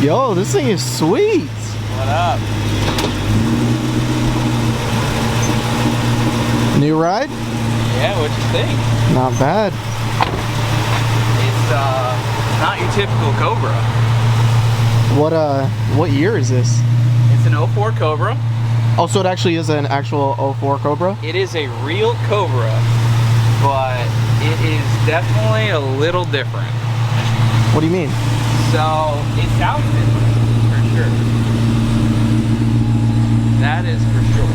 Yo, this thing is sweet. What up? New ride? Yeah, what'd you think? Not bad. It's not your typical Cobra. What year is this? It's an 04 Cobra. Oh, so it actually is an actual 04 Cobra? It is a real Cobra, but it is definitely a little different. What do you mean? So, it sounds different, for sure. That is for sure.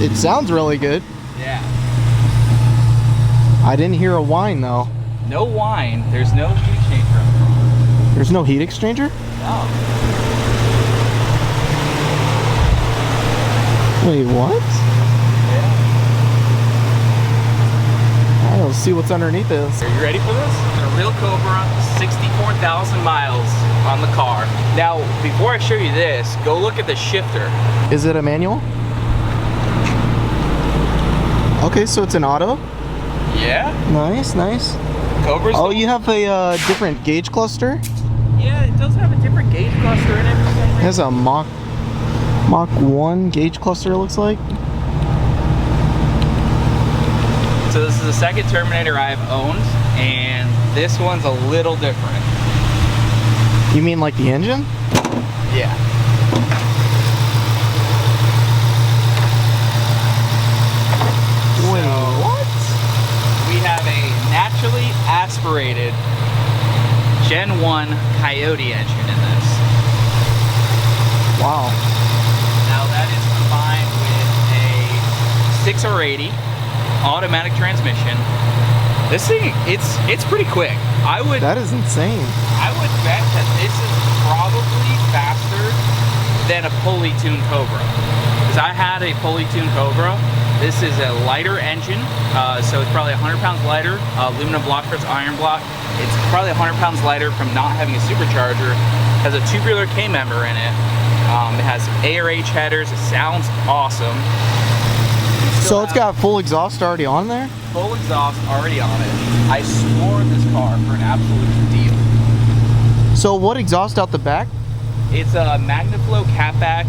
It sounds really good. Yeah. I didn't hear a whine though. No whine. There's no heat exchanger up front. There's no heat exchanger? No. Wait, what? Yeah. Alright, let's see what's underneath this. Are you ready for this? It's a real Cobra, 64,000 miles on the car. Now, before I show you this, go look at the shifter. Is it a manual? Okay, so it's an auto. Yeah. Nice, nice. Cobra's. Oh, you have a different gauge cluster? Yeah, it does have a different gauge cluster in it. It has a Mach 1 gauge cluster, it looks like. So this is the second Terminator I've owned, and this one's a little different. You mean like the engine? Yeah. Wait, what? We have a naturally aspirated Gen 1 Coyote engine in this. Wow. Now that is combined with a 6R80 automatic transmission. This thing, it's pretty quick. That is insane. I would bet that this is probably faster than a fully tuned Cobra. Because I had a fully tuned Cobra. This is a lighter engine, so it's probably 100 pounds lighter. Aluminum block versus iron block. It's probably 100 pounds lighter from not having a supercharger. Has a tubular K-member in it. It has ARH headers. It sounds awesome. So it's got full exhaust already on there? Full exhaust already on it. I swore this car for an absolute deal. So what exhaust out the back? It's a MagnaFlow catback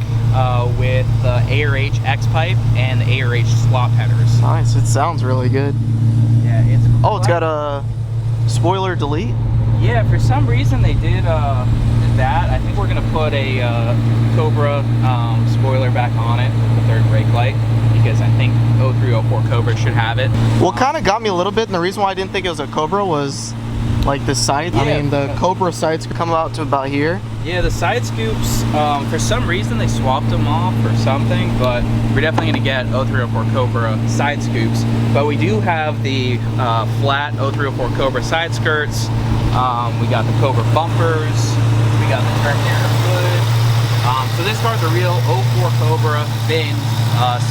with the ARH X-pipe and the ARH slop headers. Nice, it sounds really good. Yeah, it's cool. Oh, it's got a spoiler delete? Yeah, for some reason they did that. I think we're gonna put a Cobra spoiler back on it with the third brake light, because I think 0304 Cobra should have it. What kind of got me a little bit, and the reason why I didn't think it was a Cobra was like the sides. Yeah. I mean, the Cobra sides could come out to about here. Yeah, the side scoops, for some reason they swapped them off or something, but we're definitely going to get 0304 Cobra side scoops. But we do have the flat 0304 Cobra side skirts. We got the Cobra bumpers. We got the Terminator hood. So this car's a real 04 Cobra, been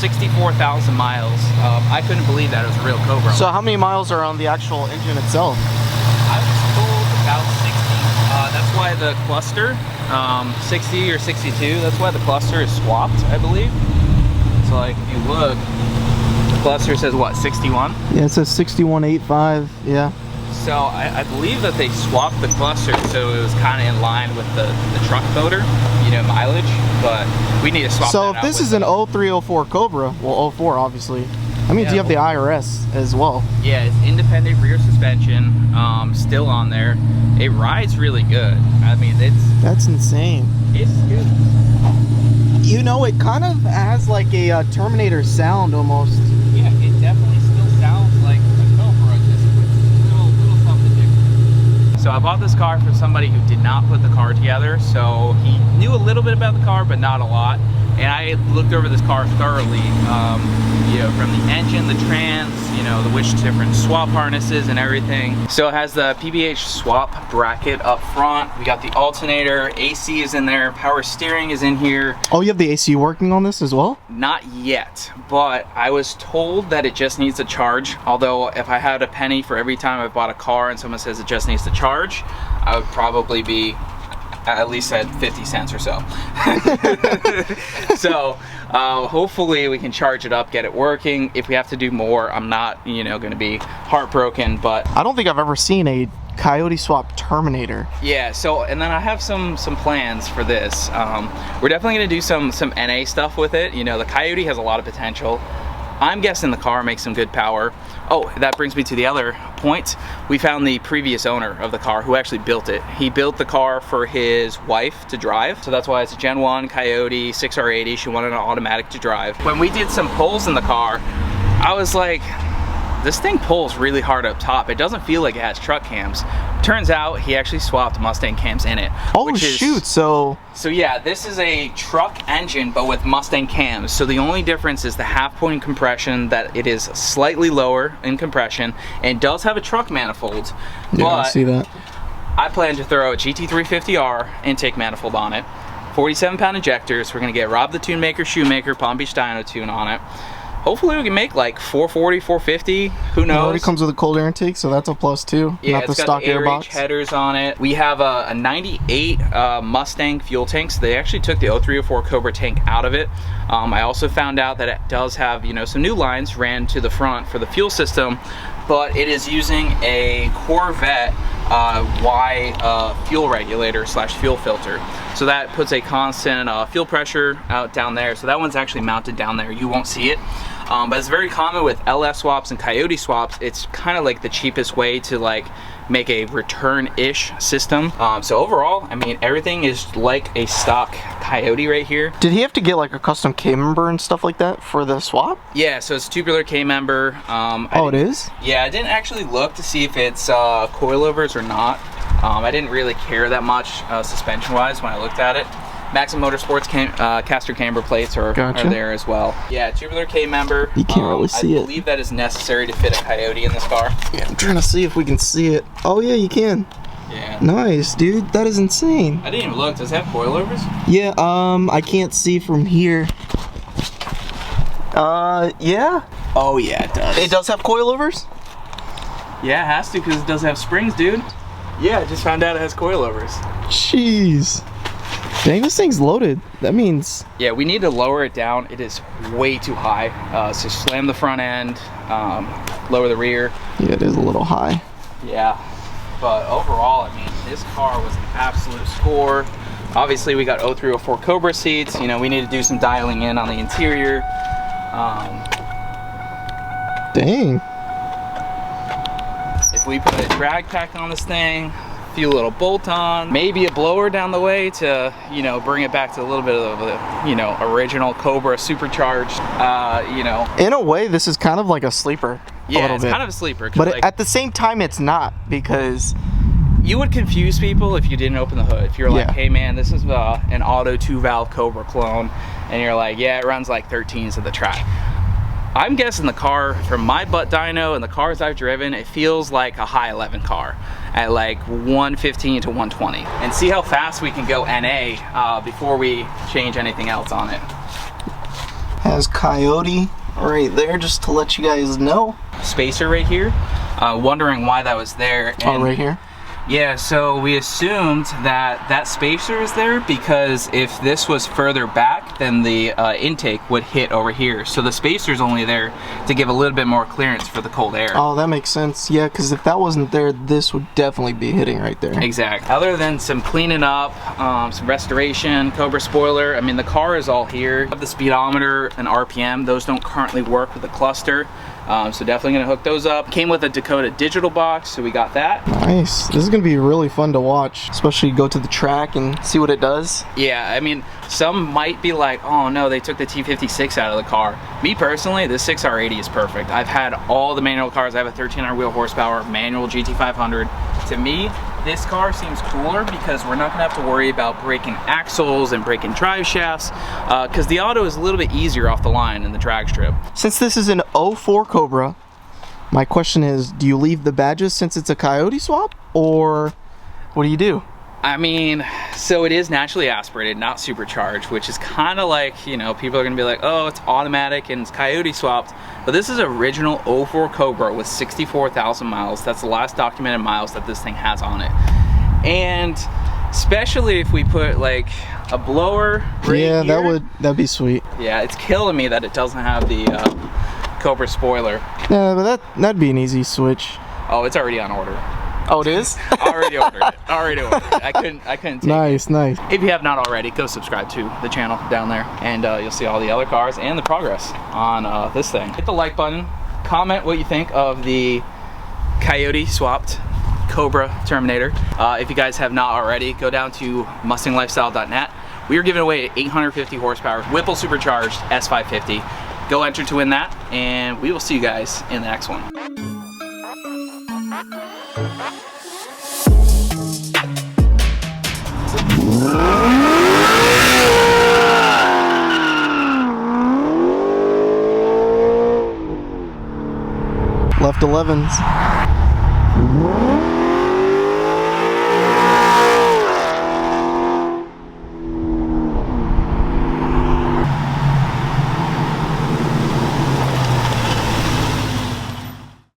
64,000 miles. I couldn't believe that it was a real Cobra. So how many miles are on the actual engine itself? I was told about 60. That's why the cluster, 60 or 62, that's why the cluster is swapped, I believe. So like, if you look, the cluster says what, 61? Yeah, it says 6185, yeah. So I believe that they swapped the cluster so it was kind of in line with the truck motor, you know, mileage, but we need to swap So that if out this with is an 0304 Cobra, well 04 obviously, I mean, Yeah, do you have the IRS as well? Yeah, it's independent rear suspension, still on there. It rides really good. I mean, That's insane. it's good. You know, it kind of has like a Terminator sound almost. Yeah, it definitely still sounds like a Cobra, just with little something different. So I bought this car for somebody who did not put the car together, so he knew a little bit about the car, but not a lot. And I looked over this car thoroughly, you know, from the engine, the trans, you know, the which different swap harnesses and everything. So it has the PBH swap bracket up front. We got the alternator, AC is in there, power steering is in here. Oh, you have the AC working on this as well? Not yet, but I was told that it just needs to charge. Although if I had a penny for every time I bought a car and someone says it just needs to charge, I would probably be at least at 50 cents or so. So hopefully we can charge it up, get it working. If we have to do more, I'm not, you know, going to be heartbroken, but I don't think I've ever seen a Coyote swap Terminator. yeah. So, and then I have some plans for this. We're definitely going to do some NA stuff with it. You know, the Coyote has a lot of potential. I'm guessing the car makes some good power. Oh, that brings me to the other point. We found the previous owner of the car who actually built it. He built the car for his wife to drive. So that's why it's a Gen 1 Coyote 6R80. She wanted an automatic to drive. When we did some pulls in the car, I was like, this thing pulls really hard up top. It doesn't feel like it has truck cams. Turns out he actually swapped Mustang cams in it. Oh shoot, so yeah, this is a truck engine but with Mustang cams. So the only difference is the half point compression, that it is slightly lower in compression and does have a truck manifold. yeah, But I see that. I plan to throw a GT350R intake manifold on it, 47-pound injectors. We're gonna get Rob the Tune Maker Shoemaker Palm Beach Dyno tune on it. Hopefully we can make like 440, 450, who knows? It already comes with a cold air intake, so that's a plus too. Yeah, not the it's stock got the airbox. headers on it. We have a 98 Mustang fuel tank. So they actually took the 0304 Cobra tank out of it. I also found out that it does have, you know, some new lines ran to the front for the fuel system, but it is using a Corvette Y fuel regulator slash fuel filter. So that puts a constant fuel pressure out down there. So that one's actually mounted down there. You won't see it. But it's very common with LS swaps and Coyote swaps. It's kind of like the cheapest way to like make a return-ish system. So overall, I mean, everything is like a stock Coyote right here. Did he have to get like a custom K-member and stuff like that for the swap? Yeah, so it's tubular K-member. Oh, it is? Yeah, I didn't actually look to see if it's coilovers or not. I didn't really care that much suspension-wise when I looked at it. Maxim Motorsports caster camber plates are there as well. Yeah, tubular K-member. You can't really see it. I believe that is necessary to fit a Coyote in this car. Yeah, I'm trying to see if we can see it. Oh yeah, you can. Yeah. Nice, dude. That is insane. I didn't even look. Does it have coilovers? Yeah, I can't see from here. Yeah. Oh yeah, it does. It does have coilovers? Yeah, it has to because it does have springs, dude. Yeah, I just found out it has coilovers. Jeez. Dang, this thing's loaded. That means... Yeah, we need to lower it down. It is way too high. So slam the front end, lower the rear. Yeah, it is a little high. Yeah, but overall, I mean, this car was an absolute score. Obviously, we got 0304 Cobra seats. You know, we need to do some dialing in on the interior. Dang. If we put a drag pack on this thing, a few little bolt-ons, maybe a blower down the way to, you know, bring it back to a little bit of the, you know, original Cobra supercharged, you know. In a way, this is kind of like a sleeper. Yeah, it's kind of a sleeper. But like, at the same time, it's not, because... You would confuse people if you didn't open the hood. If you're like, hey man, this is an auto 2-valve Cobra clone, and you're like, yeah, it runs like 13s at the track. I'm guessing the car, from my butt dyno and the cars I've driven, it feels like a high 11 car at like 115 to 120. And see how fast we can go NA before we change anything else on it. Has Coyote right there, just to let you guys know. Spacer right here. Wondering why that was there. And right here? Yeah, so we assumed that that spacer is there because if this was further back, then the intake would hit over here. So the spacer's only there to give a little bit more clearance for the cold air. Oh, that makes sense. Yeah, because if that wasn't there, this would definitely be hitting right there. Exactly. Other than some cleaning up, some restoration, Cobra spoiler, I mean, the car is all here. The speedometer and RPM, those don't currently work with the cluster. So definitely gonna hook those up. Came with a Dakota digital box, so we got that. Nice. This is gonna be really fun to watch, especially go to the track and see what it does. Yeah, I mean, some might be like, oh no, they took the T56 out of the car. Me personally, this 6R80 is perfect. I've had all the manual cars. I have a 1300 wheel horsepower manual GT500. To me, this car seems cooler because we're not gonna have to worry about breaking axles and breaking drive shafts because the auto is a little bit easier off the line in the drag strip. Since this is an 04 Cobra, my question is, do you leave the badges since it's a Coyote swap, or what do you do? I mean, so it is naturally aspirated, not supercharged, which is kind of like, you know, people are gonna be like, oh, it's automatic and it's Coyote swapped. But this is original 04 Cobra with 64,000 miles. That's the last documented miles that this thing has on it. And Especially if we put like a blower right Yeah, here. that'd be sweet. Yeah, it's killing me that it doesn't have the Cobra spoiler. Yeah, but that'd be an easy switch. Oh, it's already on order. Oh, it is? Already ordered it. Already ordered it. I couldn't take Nice, nice. it. If you have not already, go subscribe to the channel down there, and you'll see all the other cars and the progress on this thing. Hit the like button. Comment what you think of the Coyote swapped Cobra Terminator. If you guys have not already, go down to MustangLifestyle.net. We are giving away 850 horsepower Whipple supercharged S550. Go enter to win that, and we will see you guys in the next one. Left 11s.